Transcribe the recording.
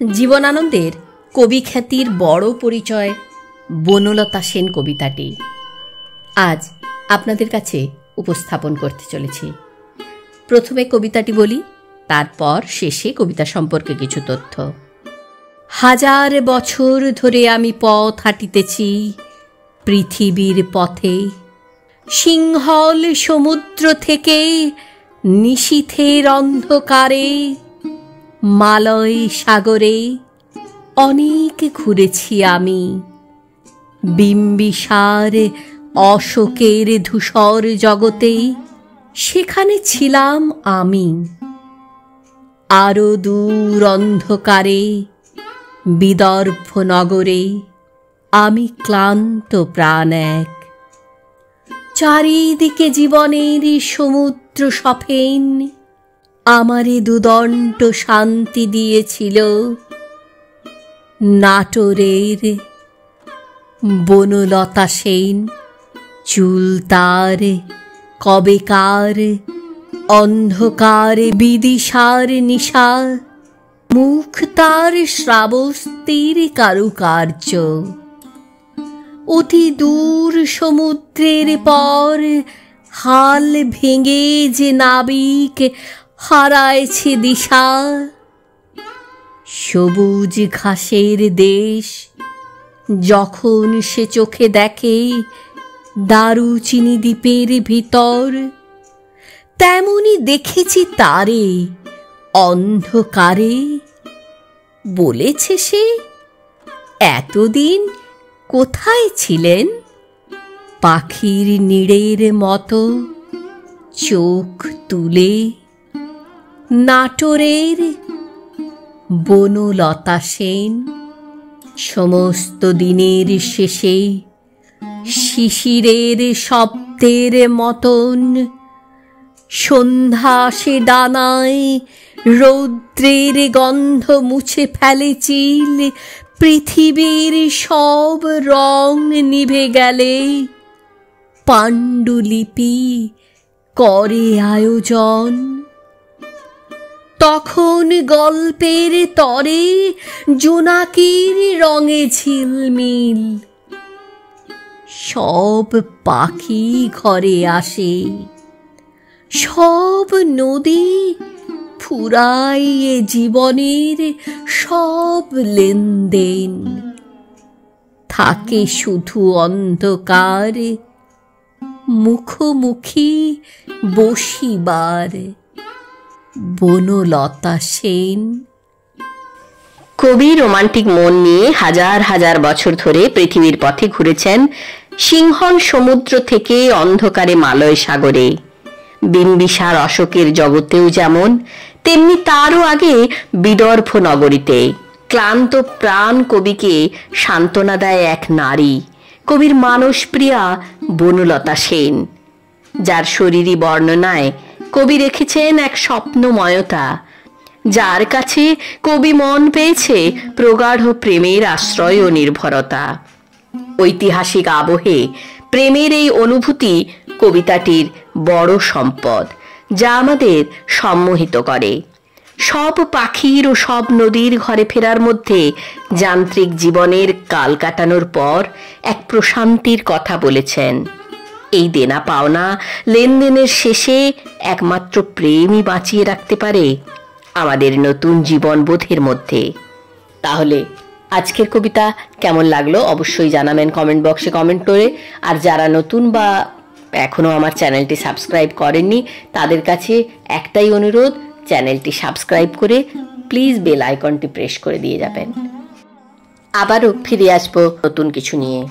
জীবনানন্দের কবি খ্যাতির বড় পরিচয় বনলতা সেন কবিতাটি আজ আপনাদের কাছে উপস্থাপন করতে চলেছি। প্রথমে কবিতাটি বলি, তারপর শেষে কবিতা সম্পর্কে কিছু তথ্য। হাজার বছর ধরে আমি পথ হাঁটিতেছি পৃথিবীর পথে, সিংহল সমুদ্র থেকে নিশীথের অন্ধকারে, মালয় সাগরে অনেক ঘুরেছি আমি, বিম্বিসার অশোকের ধূসর জগতে সেখানে ছিলাম আমি। আরো দূর অন্ধকারে বিদর্ভ নগরে আমি ক্লান্ত প্রাণ এক, চারিদিকে জীবনের সমুদ্র সফেন আমারে দুদণ্ড শান্তি দিয়েছিল। নাটোরের বনলতা সেন, চুল তার কবেকার অন্ধকার বিদিশার নিশা, মুখ তার শ্রাবস্তির কারুকার্য। অতি দূর সমুদ্রের পর হাল ভেঙে যে নাবিক হারাইছে দিশা, সবুজ ঘাসের দেশ যখন সে চোখে দেখে দারুচিনি দ্বীপের ভিতর, তেমনি দেখেছি তারে অন্ধকারে। বলেছে সে, এতদিন কোথায় ছিলেন? পাখির নীড়ের মতো চোখ তুলে। নাটোরের বনলতা সেন। সমস্ত দিনের শেষে শিশিরের শব্দের মতন সন্ধ্যা সে ডানায় রৌদ্রের গন্ধ মুছে ফেলে চিল, পৃথিবীর সব রং নিভে গেলে পাণ্ডুলিপি করে আয়োজন। তখন গল্পের তরে জোনাকির রঙে ঝিলমিল, সব পাখি ঘরে আসে, সব নদী ফুরাইয়ে জীবনের সব লেনদেন। থাকে শুধু অন্ধকার মুখোমুখি বসিবার। বনলতা সেন। কবি রোমান্টিক মন নিয়ে হাজার হাজার বছর ধরে পৃথিবীর পথে ঘুরেছেন, সিংহল সমুদ্র থেকে অন্ধকারে মালয় সাগরে। বিম্বিসার অশোকের জগতেও যেমন, তেমনি তারও আগে বিদর্ভ নগরীতে। ক্লান্ত প্রাণ কবিকে সান্ত্বনা দেয় এক নারী, কবির মানসপ্রিয়া বনলতা সেন, যার শরীরী বর্ণনায় কবি রেখেছেন এক স্বপ্নময়তা, যার কাছে কবি মন পেয়েছে প্রগাঢ় প্রেমের আশ্রয় ও নির্ভরতা। ঐতিহাসিক আবহে প্রেমের এই অনুভূতি কবিতাটির বড় সম্পদ, যা আমাদের সম্মোহিত করে। সব পাখির ও সব নদীর ঘরে ফেরার মধ্যে যান্ত্রিক জীবনের কাল কাটানোর পর এক প্রশান্তির কথা বলেছেন। এই দেনা পাওনা লেনদেনের শেষে একমাত্র প্রেমই বাঁচিয়ে রাখতে পারে আমাদের নতুন জীবনবোধের মধ্যে। তাহলে আজকের কবিতা কেমন লাগলো অবশ্যই জানাবেন কমেন্ট বক্সে কমেন্ট করে। আর যারা নতুন বা এখনো আমার চ্যানেলটি সাবস্ক্রাইব করেননি, তাদের কাছে একটাই অনুরোধ, চ্যানেলটি সাবস্ক্রাইব করে প্লিজ বেল আইকনটি প্রেস করে দিয়ে যাবেন। আবারও ফিরে আসবো নতুন কিছু নিয়ে।